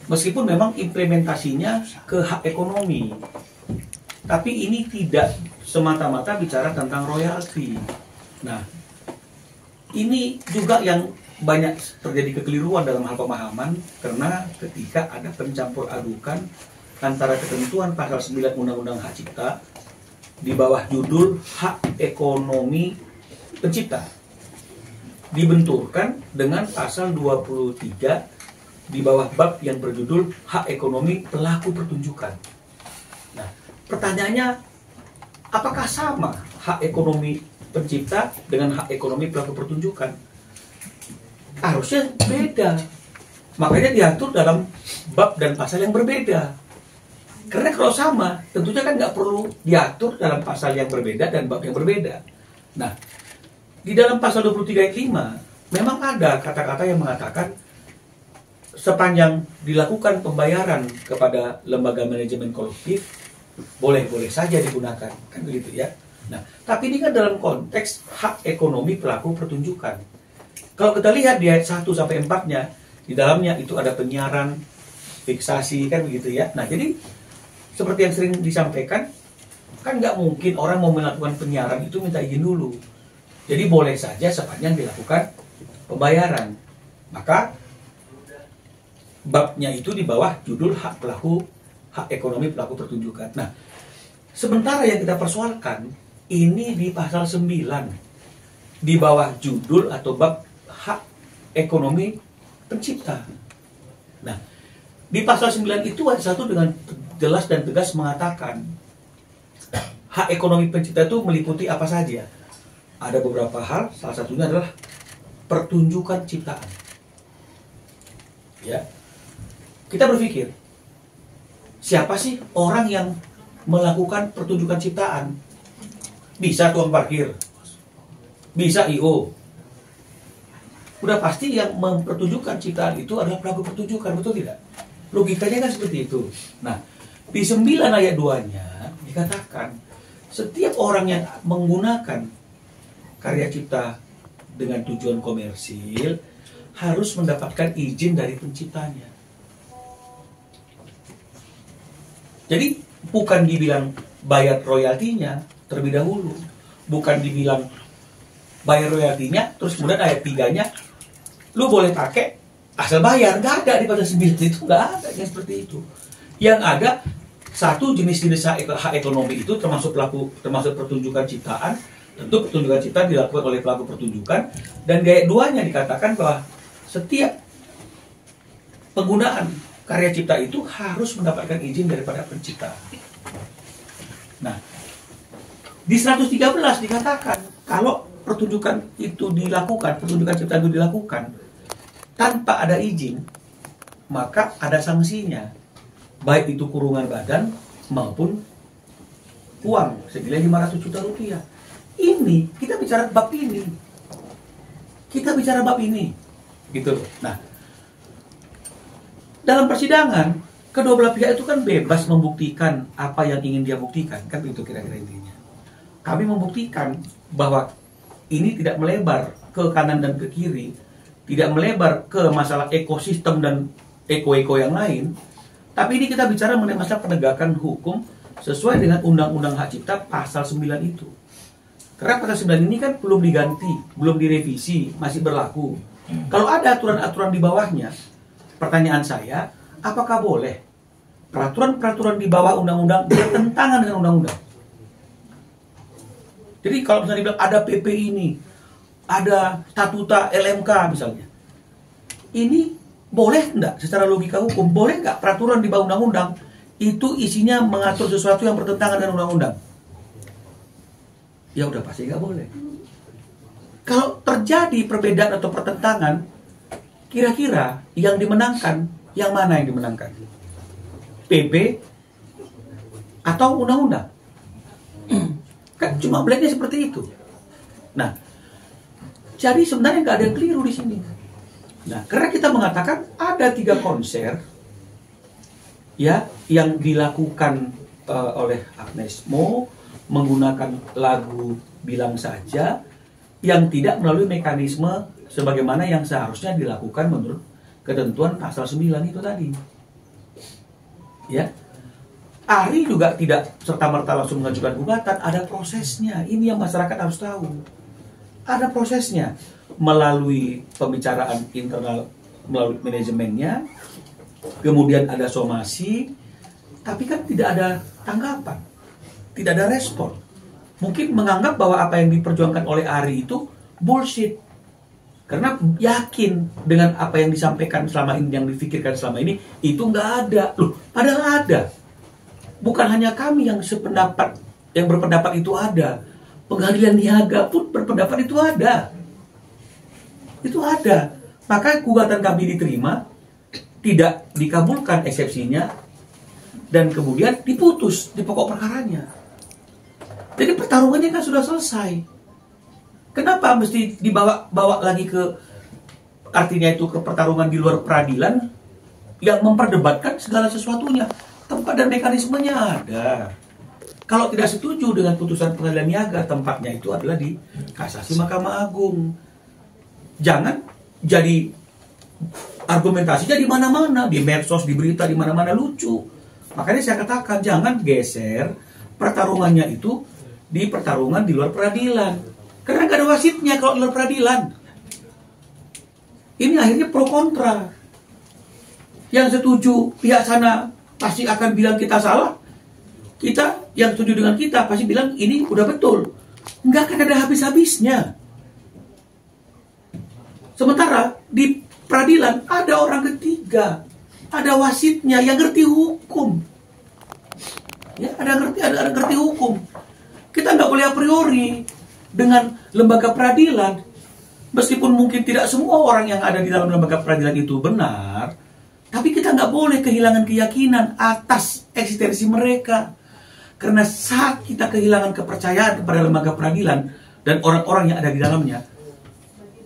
Meskipun memang implementasinya ke hak ekonomi, tapi ini tidak semata-mata bicara tentang royalti. Nah, ini juga yang banyak terjadi kekeliruan dalam hal pemahaman, karena ketika ada pencampur adukan antara ketentuan pasal 9 Undang-Undang Hak Cipta di bawah judul hak ekonomi pencipta dibenturkan dengan pasal 23 di bawah bab yang berjudul hak ekonomi pelaku pertunjukan. Nah, pertanyaannya, apakah sama hak ekonomi pencipta dengan hak ekonomi pelaku pertunjukan? Harusnya beda. Makanya diatur dalam bab dan pasal yang berbeda. Karena kalau sama, tentunya kan nggak perlu diatur dalam pasal yang berbeda dan bab yang berbeda. Nah, di dalam pasal 23 ayat 5, memang ada kata-kata yang mengatakan sepanjang dilakukan pembayaran kepada lembaga manajemen kolektif, boleh-boleh saja digunakan, kan begitu ya. Nah, tapi ini kan dalam konteks hak ekonomi pelaku pertunjukan. Kalau kita lihat di ayat 1 sampai 4-nya, di dalamnya itu ada penyiaran, fiksasi, kan begitu ya. Nah, jadi seperti yang sering disampaikan, kan nggak mungkin orang mau melakukan penyiaran itu minta izin dulu. Jadi boleh saja sepanjang dilakukan pembayaran. Maka babnya itu di bawah judul hak ekonomi pelaku pertunjukan. Nah, sementara yang kita persoalkan ini di pasal 9 di bawah judul atau bab hak ekonomi pencipta. Nah, di pasal 9 itu ayat 1 dengan jelas dan tegas mengatakan hak ekonomi pencipta itu meliputi apa saja. Ada beberapa hal, salah satunya adalah pertunjukan ciptaan. Ya. Kita berpikir, siapa sih orang yang melakukan pertunjukan ciptaan? Bisa tukang parkir, bisa IO. Udah pasti yang mempertunjukkan ciptaan itu adalah pelaku pertunjukan, betul tidak? Logikanya kan seperti itu. Nah, di 9 ayat 2-nya dikatakan setiap orang yang menggunakan karya cipta dengan tujuan komersil harus mendapatkan izin dari penciptanya. Jadi bukan dibilang bayar royaltinya terlebih dahulu, bukan dibilang bayar royaltinya terus kemudian ayat 3-nya lu boleh pakai asal bayar. Nggak ada di pasal 9 itu, nggak ada yang seperti itu. Yang ada satu jenis-jenis hak ekonomi itu termasuk pertunjukan ciptaan. Tentu pertunjukan ciptaan dilakukan oleh pelaku pertunjukan, dan di ayat 2-nya dikatakan bahwa setiap penggunaan karya cipta itu harus mendapatkan izin daripada pencipta. Nah, di 113 dikatakan kalau pertunjukan itu dilakukan, pertunjukan cipta itu dilakukan tanpa ada izin, maka ada sanksinya, baik itu kurungan badan maupun uang senilai 500 juta rupiah. Ini kita bicara bab ini, gitu loh. Nah, dalam persidangan kedua belah pihak itu kan bebas membuktikan apa yang ingin dia buktikan, kan itu kira-kira intinya. Kami membuktikan bahwa ini tidak melebar ke kanan dan ke kiri, tidak melebar ke masalah ekosistem dan eko-eko yang lain, tapi ini kita bicara mengenai masalah penegakan hukum sesuai dengan Undang-Undang Hak Cipta pasal 9 itu. Karena pasal 9 ini kan belum diganti, belum direvisi, masih berlaku. Kalau ada aturan-aturan di bawahnya, pertanyaan saya, apakah boleh peraturan-peraturan di bawah undang-undang bertentangan dengan undang-undang? Jadi kalau misalnya dibilang ada PP ini, ada statuta LMK misalnya, ini boleh enggak secara logika hukum? Boleh enggak peraturan di bawah undang-undang itu isinya mengatur sesuatu yang bertentangan dengan undang-undang? Ya udah pasti nggak boleh. Kalau terjadi perbedaan atau pertentangan, kira-kira yang dimenangkan, yang mana yang dimenangkan? PP atau undang-undang? Kan cuma blacknya seperti itu. Nah, jadi sebenarnya nggak ada yang keliru di sini. Nah, karena kita mengatakan ada 3 konser ya yang dilakukan oleh Agnes Mo menggunakan lagu Bilang Saja yang tidak melalui mekanisme sebagaimana yang seharusnya dilakukan menurut ketentuan pasal 9 itu tadi. Ya, Ari juga tidak serta-merta langsung mengajukan gugatan, ada prosesnya. Ini yang masyarakat harus tahu. Ada prosesnya melalui pembicaraan internal, melalui manajemennya, kemudian ada somasi, tapi kan tidak ada tanggapan, tidak ada respon. Mungkin menganggap bahwa apa yang diperjuangkan oleh Ari itu bullshit, karena yakin dengan apa yang disampaikan selama ini, yang difikirkan selama ini, itu nggak ada. Loh, padahal ada. Bukan hanya kami yang sependapat, yang berpendapat itu ada. Pengadilan niaga pun berpendapat itu ada. Itu ada. Maka gugatan kami diterima, tidak dikabulkan eksepsinya, dan kemudian diputus di pokok perkaranya. Jadi pertarungannya kan sudah selesai. Kenapa mesti dibawa lagi ke, artinya itu ke pertarungan di luar peradilan yang memperdebatkan segala sesuatunya? Tempat dan mekanismenya ada. Kalau tidak setuju dengan putusan pengadilan niaga, tempatnya itu adalah di kasasi Mahkamah Agung. Jangan jadi argumentasinya di mana-mana, di medsos, di berita, di mana-mana lucu. Makanya saya katakan jangan geser pertarungannya itu di pertarungan di luar peradilan. Karena nggak ada wasitnya kalau di luar peradilan. Ini akhirnya pro kontra. Yang setuju pihak sana pasti akan bilang kita salah. Kita yang setuju dengan kita pasti bilang ini udah betul. Nggak akan ada habis-habisnya. Sementara di peradilan ada orang ketiga, ada wasitnya yang ngerti hukum. Ya, ada ngerti hukum. Kita nggak boleh a priori dengan lembaga peradilan, meskipun mungkin tidak semua orang yang ada di dalam lembaga peradilan itu benar, tapi kita nggak boleh kehilangan keyakinan atas eksistensi mereka. Karena saat kita kehilangan kepercayaan kepada lembaga peradilan dan orang-orang yang ada di dalamnya,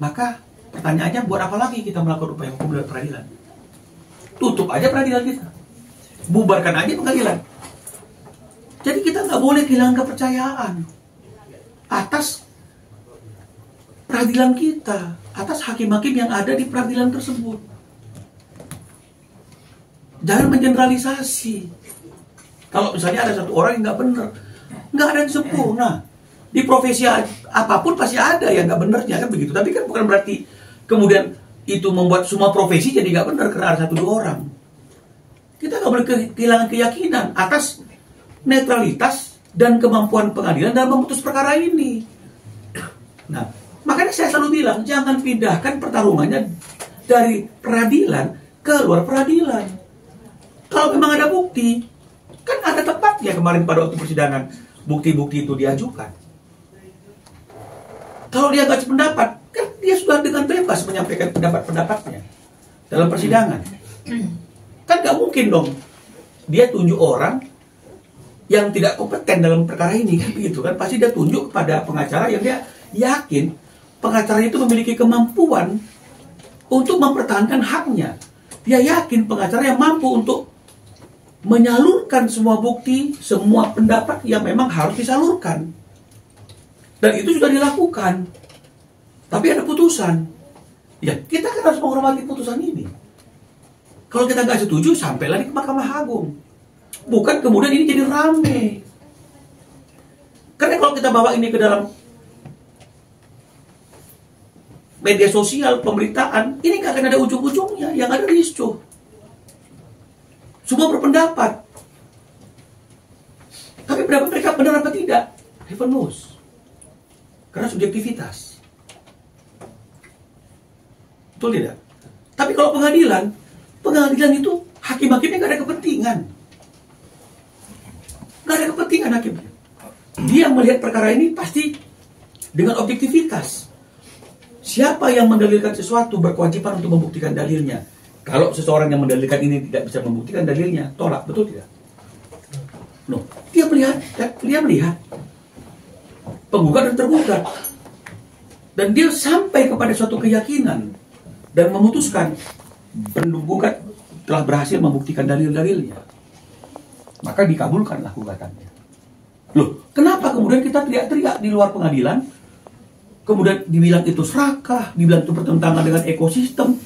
maka pertanyaannya, buat apa lagi kita melakukan upaya hukum dalam peradilan? Tutup aja peradilan kita, bubarkan aja pengadilan. Jadi kita nggak boleh kehilangan kepercayaan atas peradilan kita, atas hakim-hakim yang ada di peradilan tersebut. Jangan mengeneralisasi. Kalau misalnya ada satu orang yang nggak benar, nggak ada yang sempurna. Di profesi apapun pasti ada yang nggak benernya, kan begitu. Tapi kan bukan berarti kemudian itu membuat semua profesi jadi nggak benar karena ada satu dua orang. Kita nggak boleh kehilangan keyakinan atas netralitas dan kemampuan pengadilan dalam memutus perkara ini. Nah, makanya saya selalu bilang jangan pindahkan pertarungannya dari peradilan ke luar peradilan. Kalau memang ada bukti, kan ada tempatnya kemarin pada waktu persidangan bukti-bukti itu diajukan. Kalau dia nggak sependapat, kan dia sudah dengan bebas menyampaikan pendapat-pendapatnya dalam persidangan. Kan nggak mungkin dong dia tunjuk orang yang tidak kompeten dalam perkara ini, kan begitu kan? Pasti dia tunjuk kepada pengacara yang dia yakin pengacara itu memiliki kemampuan untuk mempertahankan haknya. Dia yakin pengacara yang mampu untuk menyalurkan semua bukti, semua pendapat yang memang harus disalurkan. Dan itu sudah dilakukan. Tapi ada putusan. Ya, kita kan harus menghormati putusan ini. Kalau kita nggak setuju, sampailah di Mahkamah Agung. Bukan kemudian ini jadi rame. Karena kalau kita bawa ini ke dalam media sosial, pemberitaan, ini nggak akan ada ujung-ujungnya. Yang ada riscuh. Semua berpendapat. Tapi pendapat mereka benar apa tidak? Heaven knows. Karena subjektivitas. Betul tidak? Tapi kalau pengadilan itu hakim-hakimnya nggak ada kepentingan. Nggak ada kepentingan hakimnya. Dia melihat perkara ini pasti dengan objektivitas. Siapa yang mendalilkan sesuatu berkewajiban untuk membuktikan dalilnya. Kalau seseorang yang mendalilkan ini tidak bisa membuktikan dalilnya, tolak, betul tidak? No, dia melihat penggugat dan tergugat, dan dia sampai kepada suatu keyakinan dan memutuskan penggugat telah berhasil membuktikan dalil-dalilnya, maka dikabulkanlah gugatannya. Loh, kenapa kemudian kita teriak-teriak di luar pengadilan, kemudian dibilang itu serakah, dibilang itu bertentangan dengan ekosistem,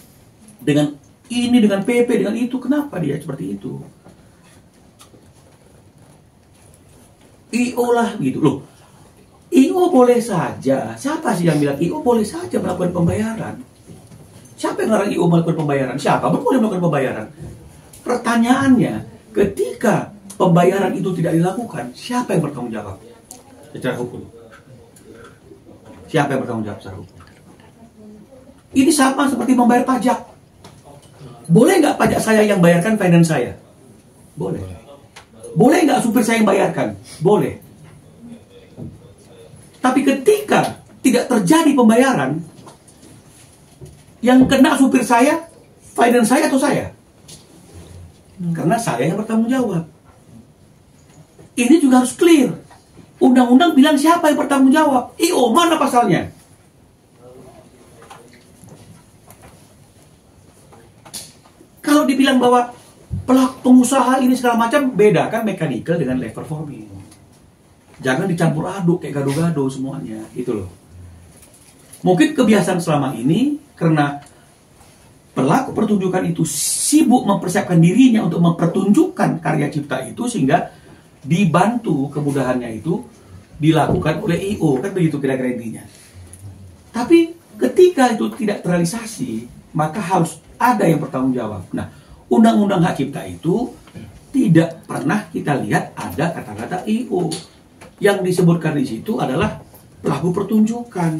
dengan ini, dengan PP, dengan itu? Kenapa dia seperti itu? IO lah gitu loh. IO boleh saja. Siapa sih yang bilang IO boleh saja melakukan pembayaran? Siapa yang larang IO melakukan pembayaran? Siapa pun boleh melakukan pembayaran. Pertanyaannya, ketika pembayaran itu tidak dilakukan, siapa yang bertanggung jawab secara hukum? Siapa yang bertanggung jawab secara hukum? Ini sama seperti membayar pajak. Boleh nggak pajak saya yang bayarkan finance saya? Boleh. Boleh nggak supir saya yang bayarkan? Boleh. Tapi ketika tidak terjadi pembayaran, yang kena supir saya, finance saya atau saya? Karena saya yang bertanggung jawab. Ini juga harus clear. Undang-undang bilang siapa yang bertanggung jawab? IO, mana pasalnya? Kalau dibilang bahwa pelaku pengusaha ini segala macam, bedakan mechanical dengan live performing. Jangan dicampur aduk kayak gado-gado semuanya, gitu loh. Mungkin kebiasaan selama ini karena pelaku pertunjukan itu sibuk mempersiapkan dirinya untuk mempertunjukkan karya cipta itu, sehingga dibantu kemudahannya itu dilakukan oleh IO, kan begitu kira-kira intinya. Tapi ketika itu tidak terrealisasi, maka harus ada yang bertanggung jawab. Nah, undang-undang hak cipta itu tidak pernah kita lihat ada kata-kata IO. Yang disebutkan di situ adalah pelaku pertunjukan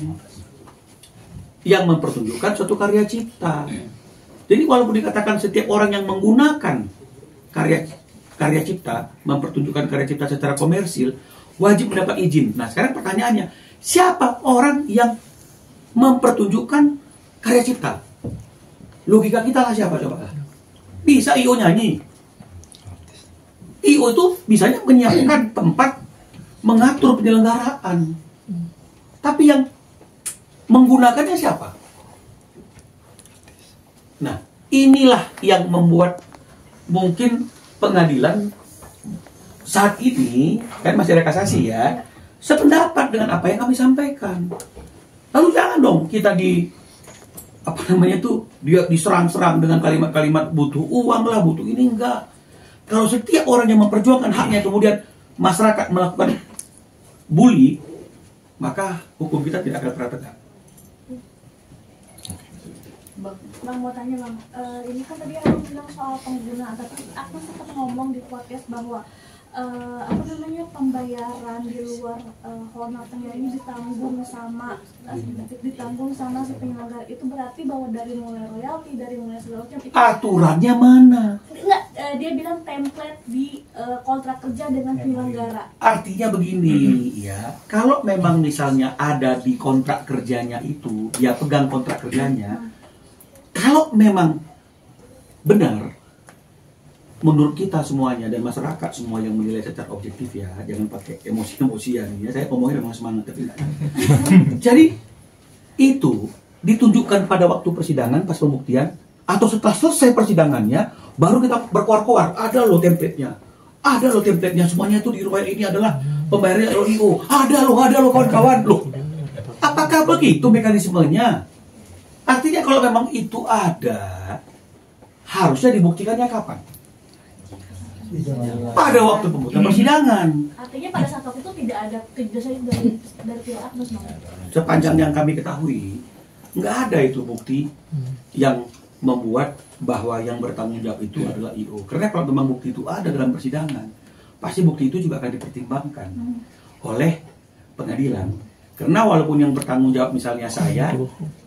yang mempertunjukkan suatu karya cipta. Jadi walaupun dikatakan setiap orang yang menggunakan karya cipta, mempertunjukkan karya cipta secara komersil, wajib mendapat izin. Nah, sekarang pertanyaannya, siapa orang yang mempertunjukkan karya cipta? Logika kita lah siapa coba? Bisa IO nyanyi. IO itu bisanya menyiapkan tempat, mengatur penyelenggaraan. Tapi yang menggunakannya siapa? Nah, inilah yang membuat mungkin pengadilan saat ini, kan masih ada kasasi ya, sependapat dengan apa yang kami sampaikan. Lalu jangan dong kita dia diserang-serang dengan kalimat-kalimat butuh uang lah, butuh ini, enggak. Kalau setiap orang yang memperjuangkan haknya kemudian masyarakat melakukan bully, maka hukum kita tidak akan pernah tegak. Bang, mau tanya Bang, ini kan tadi aku bilang soal penggunaan, tapi aku sempat ngomong di podcast bahwa pembayaran di luar honor ini ditanggung sama si penyelenggara. Itu berarti bahwa dari mulai royalti, dari mulai segala macam itu aturannya mana? Enggak, dia bilang template di kontrak kerja dengan penyelenggara. Artinya begini ya, kalau memang misalnya ada di kontrak kerjanya itu, ya pegang kontrak kerjanya. Kalau memang benar, menurut kita semuanya dan masyarakat semua yang menilai secara objektif ya, jangan pakai emosi-emosian ya. Saya ngomongnya memang semangat tapi enggak. Jadi itu ditunjukkan pada waktu persidangan pas pembuktian atau setelah selesai persidangannya baru kita berkoar-koar, ada loh template-nya. Ada loh template-nya, semuanya itu di ruang ini adalah pembayarannya LIO. Ada loh kawan-kawan loh. Apakah begitu mekanismenya? Artinya kalau memang itu ada, harusnya dibuktikannya kapan? Pada waktu pembuktian persidangan. Artinya pada saat waktu itu tidak ada kejelasan dari pihak Agnes. Sepanjang yang kami ketahui, nggak ada itu bukti yang membuat bahwa yang bertanggung jawab itu adalah IO. Karena kalau memang bukti itu ada dalam persidangan, pasti bukti itu juga akan dipertimbangkan oleh pengadilan. Karena walaupun yang bertanggung jawab misalnya saya,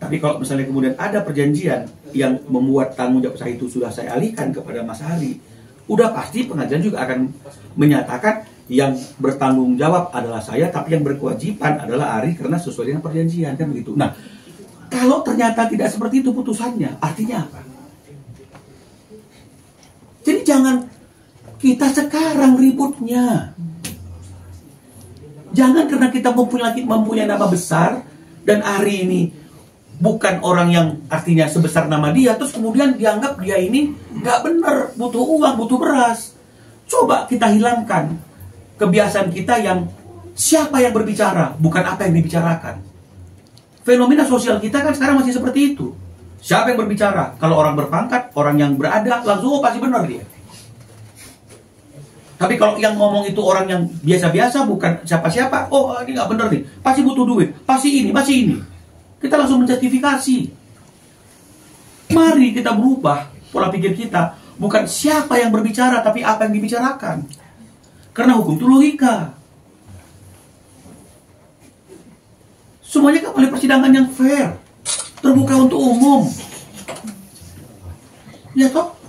tapi kalau misalnya kemudian ada perjanjian yang membuat tanggung jawab saya itu sudah saya alihkan kepada Mas Hari, udah pasti pengadilan juga akan menyatakan yang bertanggung jawab adalah saya, tapi yang berkewajiban adalah Ari karena sesuai dengan perjanjian, kan begitu. Nah, kalau ternyata tidak seperti itu putusannya, artinya apa? Jadi jangan kita sekarang ributnya. Jangan karena kita mempunyai nama besar dan Ari ini bukan orang yang artinya sebesar nama dia, terus kemudian dianggap dia ini nggak benar, butuh uang, butuh beras. Coba kita hilangkan kebiasaan kita yang siapa yang berbicara, bukan apa yang dibicarakan. Fenomena sosial kita kan sekarang masih seperti itu. Siapa yang berbicara? Kalau orang berpangkat, orang yang berada, langsung pasti benar dia. Tapi kalau yang ngomong itu orang yang biasa-biasa, bukan siapa-siapa, oh ini nggak bener nih, pasti butuh duit, pasti ini. Kita langsung menjustifikasi. Mari kita berubah pola pikir kita. Bukan siapa yang berbicara, tapi apa yang dibicarakan. Karena hukum itu logika. Semuanya kan oleh persidangan yang fair, terbuka untuk umum. Ya toh?